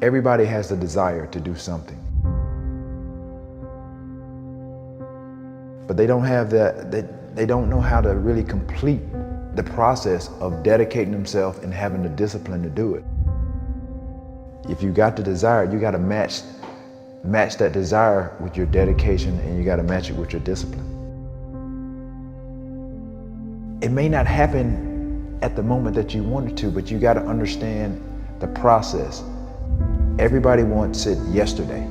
Everybody has the desire to do something, but they don't have they don't know how to really complete the process of dedicating themselves and having the discipline to do it. If you got the desire, you got to match that desire with your dedication, and you got to match it with your discipline. It may not happen at the moment that you want it to, but you got to understand the process. Everybody wants it yesterday.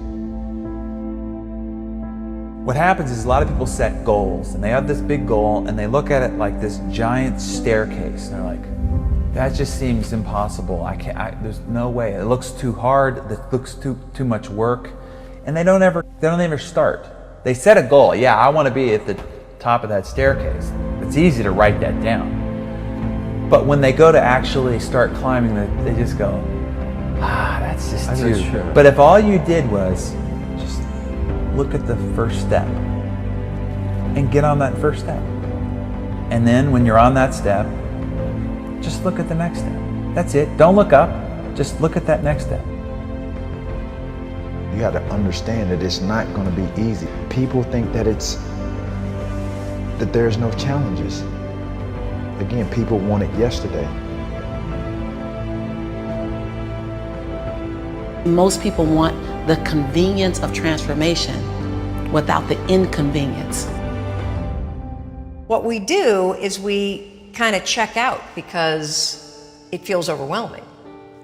What happens is a lot of people set goals, and they have this big goal, and they look at it like this giant staircase. And they're like, that just seems impossible. There's no way. It looks too hard. It looks too much work. And they don't ever start. They set a goal. Yeah, I want to be at the top of that staircase. It's easy to write that down. But when they go to actually start climbing, they just go, that's just too. True. But if all you did was just look at the first step and get on that first step. And then when you're on that step, just look at the next step. That's it. Don't look up. Just look at that next step. You got to understand that it's not going to be easy. People think that there's no challenges. Again, people want it yesterday. Most people want the convenience of transformation without the inconvenience. What we do is we kind of check out because it feels overwhelming,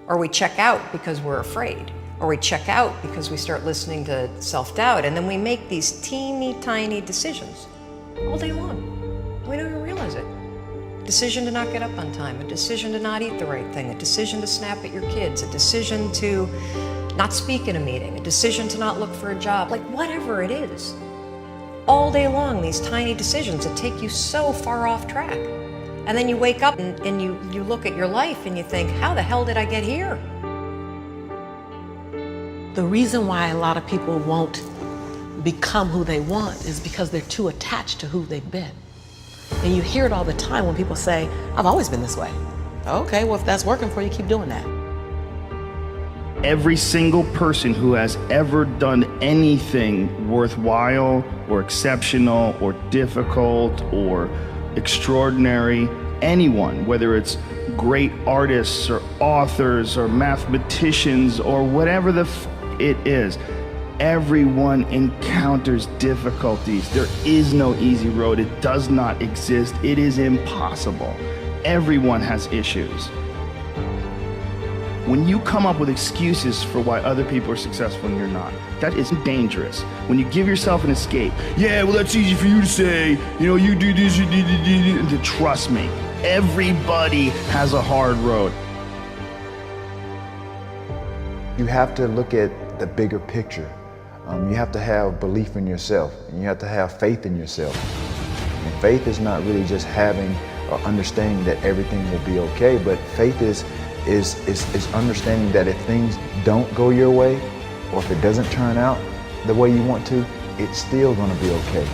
or we check out because we're afraid, or we check out because we start listening to self-doubt, and then we make these teeny tiny decisions all day long. We don't even realize it. Decision to not get up on time, a decision to not eat the right thing, a decision to snap at your kids, a decision to not speak in a meeting, a decision to not look for a job, like whatever it is. All day long, these tiny decisions that take you so far off track. And then you wake up and you look at your life and you think, how the hell did I get here? The reason why a lot of people won't become who they want is because they're too attached to who they've been. And you hear it all the time when people say, I've always been this way. Okay, well, if that's working for you, keep doing that. Every single person who has ever done anything worthwhile or exceptional or difficult or extraordinary, anyone, whether it's great artists or authors or mathematicians or whatever it is, everyone encounters difficulties. There is no easy road. It does not exist. It is impossible. Everyone has issues. When you come up with excuses for why other people are successful and you're not, that is dangerous. When you give yourself an escape, yeah, well, that's easy for you to say, you do this, you do. Trust me, everybody has a hard road. You have to look at the bigger picture. You have to have belief in yourself, and you have to have faith in yourself. And faith is not really just having or understanding that everything will be okay, but faith is understanding that if things don't go your way, or if it doesn't turn out the way you want to, it's still going to be okay.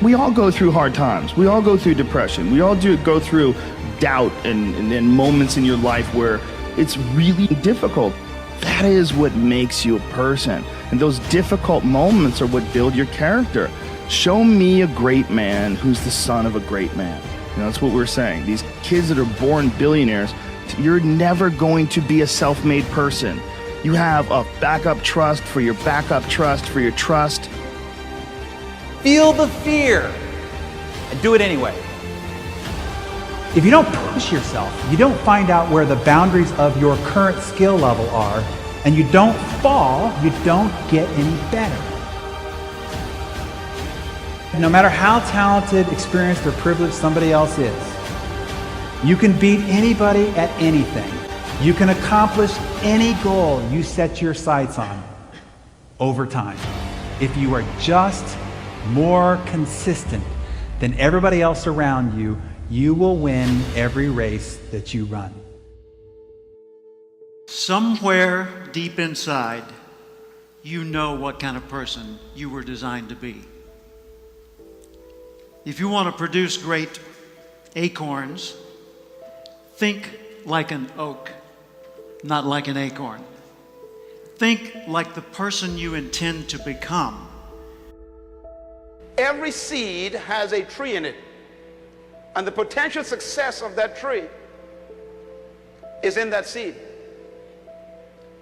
We all go through hard times. We all go through depression. We all go through doubt and moments in your life where it's really difficult. That is what makes you a person. And those difficult moments are what build your character. Show me a great man who's the son of a great man. That's what we're saying. These kids that are born billionaires, you're never going to be a self-made person. You have a backup trust for your backup trust for your trust. Feel the fear and do it anyway. If you don't push yourself, you don't find out where the boundaries of your current skill level are, and you don't fall, you don't get any better. No matter how talented, experienced, or privileged somebody else is, you can beat anybody at anything. You can accomplish any goal you set your sights on over time. If you are just more consistent than everybody else around you, you will win every race that you run. Somewhere deep inside, you know what kind of person you were designed to be. If you want to produce great acorns, think like an oak, not like an acorn. Think like the person you intend to become. Every seed has a tree in it, and the potential success of that tree is in that seed.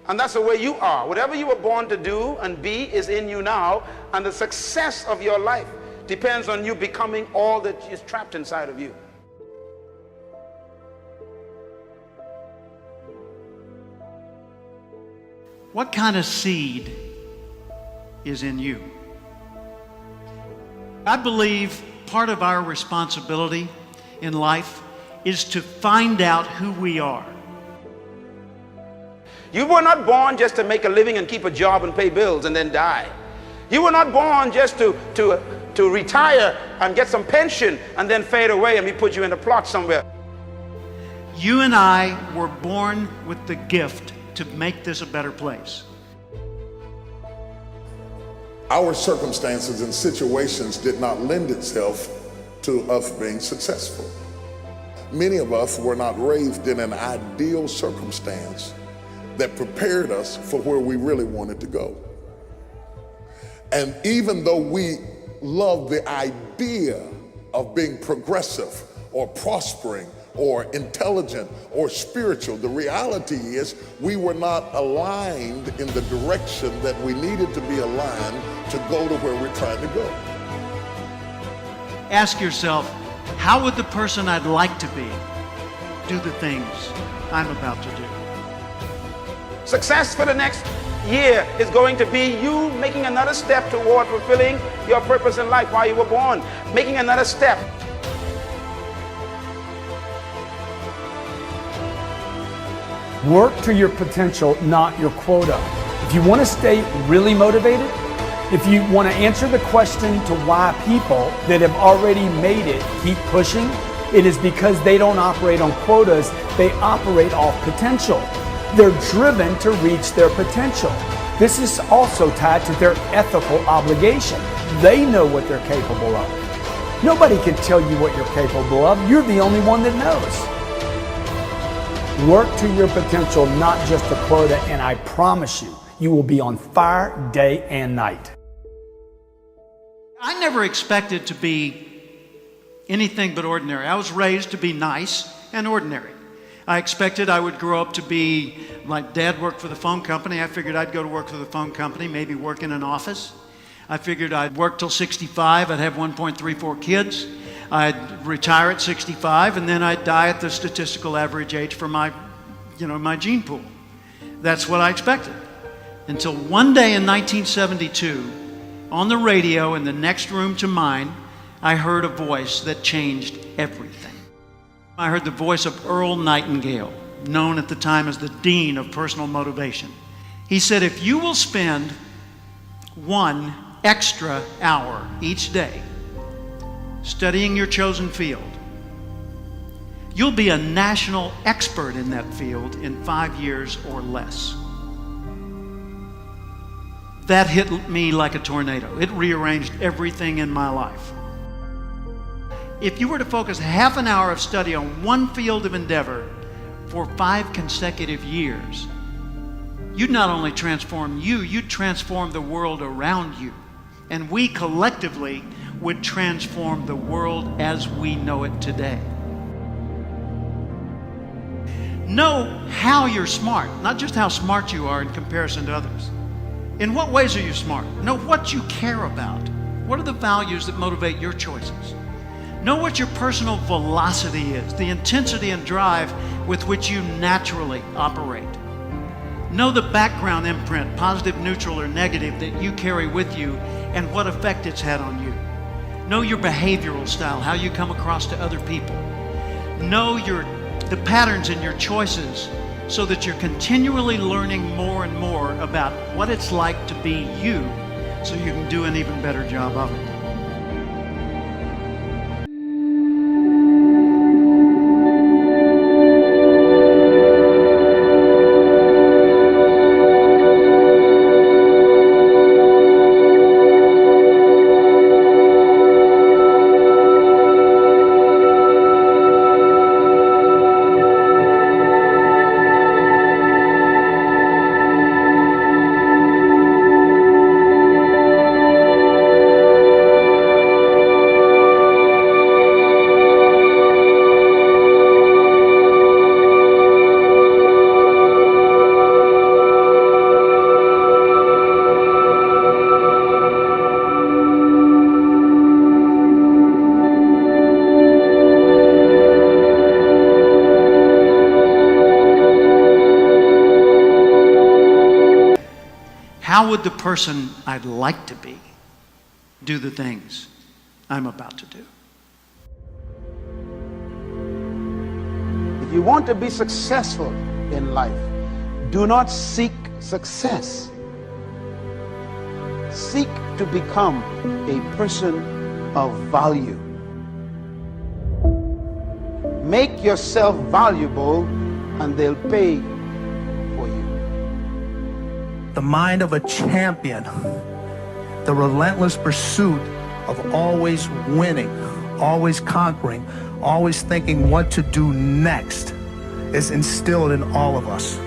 And that's the way you are. Whatever you were born to do and be is in you now, and the success of your life depends on you becoming all that is trapped inside of you. What kind of seed is in you? I believe part of our responsibility in life is to find out who we are. You were not born just to make a living and keep a job and pay bills and then die. You were not born just to retire and get some pension and then fade away and we put you in a plot somewhere. You and I were born with the gift to make this a better place. Our circumstances and situations did not lend itself to us being successful. Many of us were not raised in an ideal circumstance that prepared us for where we really wanted to go. And even though we love the idea of being progressive or prospering or intelligent or spiritual, the reality is we were not aligned in the direction that we needed to be aligned to go to where we're trying to go. Ask yourself, how would the person I'd like to be do the things I'm about to do? Success for the next year is going to be you making another step toward fulfilling your purpose in life while you were born, making another step. Work to your potential, not your quota. If you want to stay really motivated, if you want to answer the question to why people that have already made it keep pushing, it is because they don't operate on quotas, they operate off potential. They're driven to reach their potential. This is also tied to their ethical obligation. They know what they're capable of. Nobody can tell you what you're capable of. You're the only one that knows. Work to your potential, not just a quota, and I promise you, you will be on fire day and night. I never expected to be anything but ordinary. I was raised to be nice and ordinary. I expected I would grow up to be, my dad worked for the phone company. I figured I'd go to work for the phone company, maybe work in an office. I figured I'd work till 65. I'd have 1.34 kids. I'd retire at 65, and then I'd die at the statistical average age for my gene pool. That's what I expected. Until one day in 1972, on the radio in the next room to mine, I heard a voice that changed everything. I heard the voice of Earl Nightingale, known at the time as the Dean of Personal Motivation. He said, if you will spend 1 extra hour each day studying your chosen field, you'll be a national expert in that field in 5 years or less. That hit me like a tornado. It rearranged everything in my life. If you were to focus half an hour of study on one field of endeavor for 5 consecutive years, you'd not only transform you, you'd transform the world around you. And we collectively would transform the world as we know it today. Know how you're smart, not just how smart you are in comparison to others. In what ways are you smart? Know what you care about. What are the values that motivate your choices? Know what your personal velocity is, the intensity and drive with which you naturally operate. Know the background imprint, positive, neutral, or negative, that you carry with you and what effect it's had on you. Know your behavioral style, how you come across to other people. Know the patterns in your choices so that you're continually learning more and more about what it's like to be you so you can do an even better job of it. how would the person I'd like to be do the things I'm about to do? If you want to be successful in life, do not seek success. Seek to become a person of value. Make yourself valuable and they'll pay for you. The mind of a champion, the relentless pursuit of always winning, always conquering, always thinking what to do next is instilled in all of us.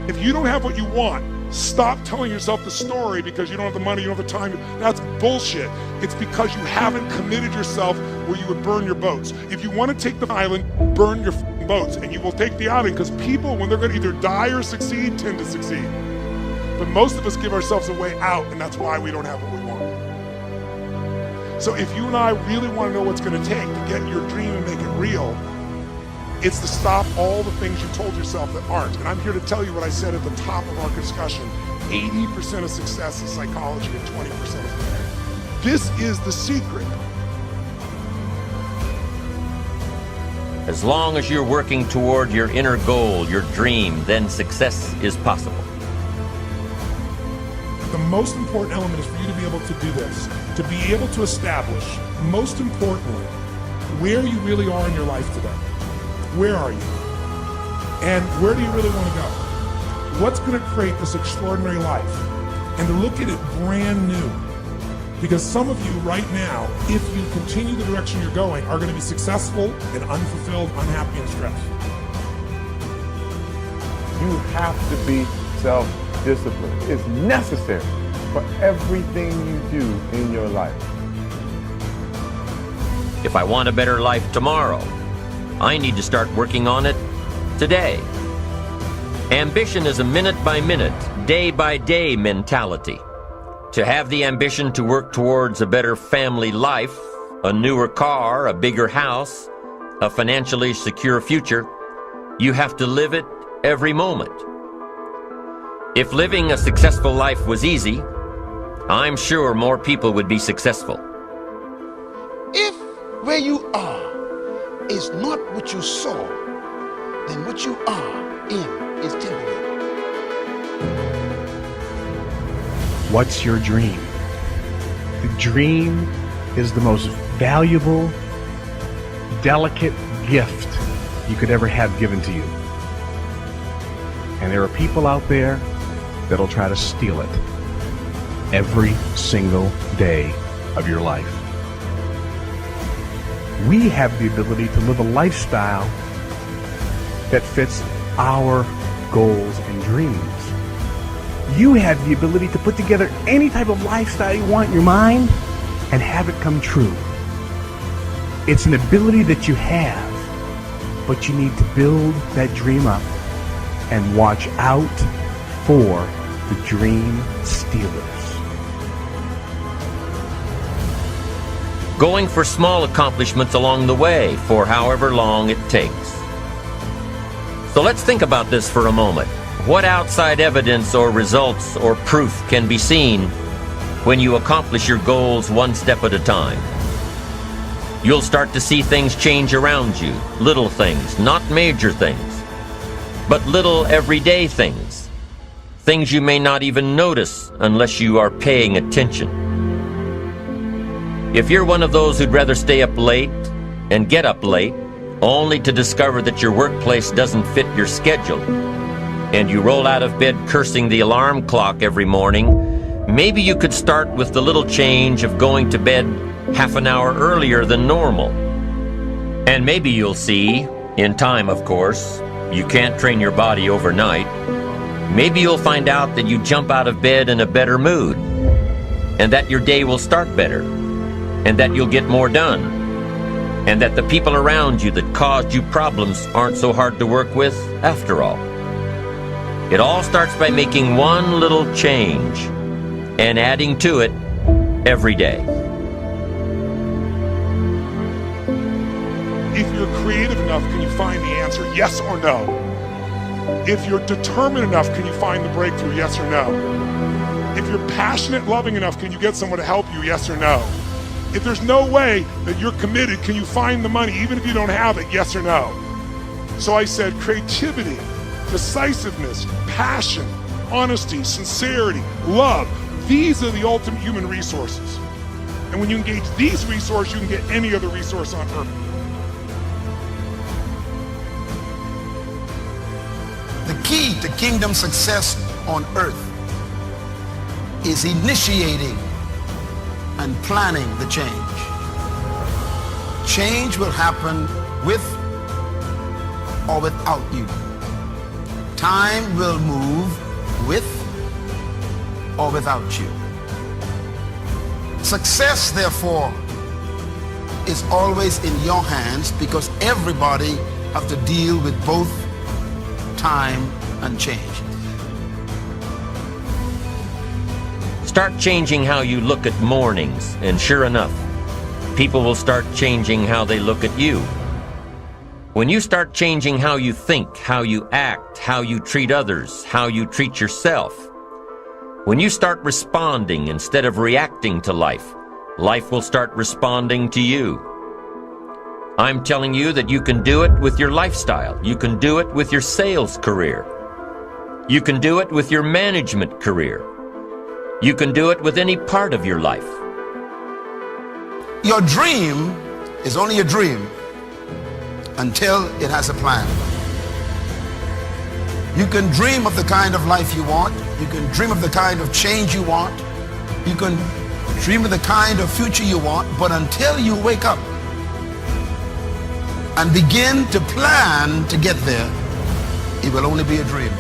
If you don't have what you want, stop telling yourself the story because you don't have the money, you don't have the time. That's bullshit. It's because you haven't committed yourself where you would burn your boats. If you want to take the island, burn your boats, and you will take the island, because people, when they're going to either die or succeed, tend to succeed. But most of us give ourselves a way out, and that's why we don't have what we want. So if you and I really want to know what's going to take to get your dream and make it real, it's to stop all the things you told yourself that aren't. And I'm here to tell you what I said at the top of our discussion. 80% of success is psychology and 20% is there. This is the secret. As long as you're working toward your inner goal, your dream, then success is possible. The most important element is for you to be able to do this, to be able to establish, most importantly, where you really are in your life today. Where are you? And where do you really want to go? What's going to create this extraordinary life? And to look at it brand new. Because some of you right now, if you continue the direction you're going, are going to be successful and unfulfilled, unhappy, and stressed. You have to be self-disciplined. It's necessary for everything you do in your life. If I want a better life tomorrow, I need to start working on it today. Ambition is a minute-by-minute, day-by-day mentality. To have the ambition to work towards a better family life, a newer car, a bigger house, a financially secure future, you have to live it every moment. If living a successful life was easy, I'm sure more people would be successful. If where you are is not what you saw, then what you are in is temporary. What's your dream? The dream is the most valuable, delicate gift you could ever have given to you. And there are people out there that'll try to steal it every single day of your life. We have the ability to live a lifestyle that fits our goals and dreams. You have the ability to put together any type of lifestyle you want in your mind and have it come true. It's an ability that you have, but you need to build that dream up and watch out for the dream stealers. Going for small accomplishments along the way for however long it takes. So let's think about this for a moment. What outside evidence or results or proof can be seen when you accomplish your goals one step at a time? You'll start to see things change around you, little things, not major things, but little everyday things, things you may not even notice unless you are paying attention. If you're one of those who'd rather stay up late and get up late, only to discover that your workplace doesn't fit your schedule, and you roll out of bed cursing the alarm clock every morning, maybe you could start with the little change of going to bed half an hour earlier than normal. And maybe you'll see, in time of course, you can't train your body overnight, maybe you'll find out that you jump out of bed in a better mood, and that your day will start better, and that you'll get more done, and that the people around you that caused you problems aren't so hard to work with after all. It all starts by making one little change and adding to it every day. If you're creative enough, can you find the answer, yes or no? If you're determined enough, can you find the breakthrough? Yes or no? If you're passionate, loving enough, can you get someone to help you? Yes or no? If there's no way that you're committed, can you find the money even if you don't have it? Yes or no? So I said creativity, decisiveness, passion, honesty, sincerity, love. These are the ultimate human resources. And when you engage these resources, you can get any other resource on earth. The key to kingdom success on earth is initiating and planning the change. Change will happen with or without you. Time will move with or without you. Success, therefore, is always in your hands because everybody have to deal with both time and change. Start changing how you look at mornings, and sure enough, people will start changing how they look at you. When you start changing how you think, how you act, how you treat others, how you treat yourself, when you start responding instead of reacting to life, life will start responding to you. I'm telling you that you can do it with your lifestyle. You can do it with your sales career. You can do it with your management career. You can do it with any part of your life. Your dream is only a dream until it has a plan. You can dream of the kind of life you want. You can dream of the kind of change you want. You can dream of the kind of future you want, but until you wake up and begin to plan to get there, it will only be a dream.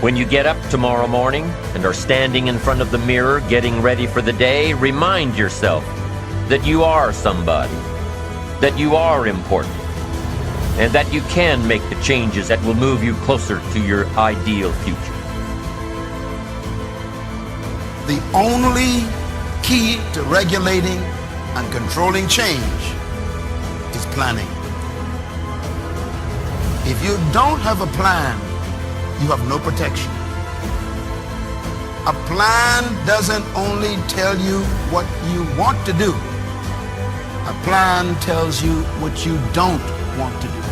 When you get up tomorrow morning and are standing in front of the mirror getting ready for the day, remind yourself that you are somebody, that you are important, and that you can make the changes that will move you closer to your ideal future. The only key to regulating and controlling change is planning. If you don't have a plan, you have no protection. A plan doesn't only tell you what you want to do. A plan tells you what you don't want to do.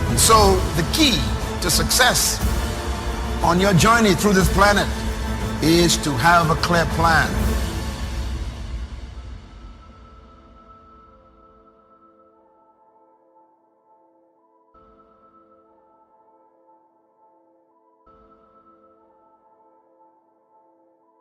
And so the key to success on your journey through this planet is to have a clear plan.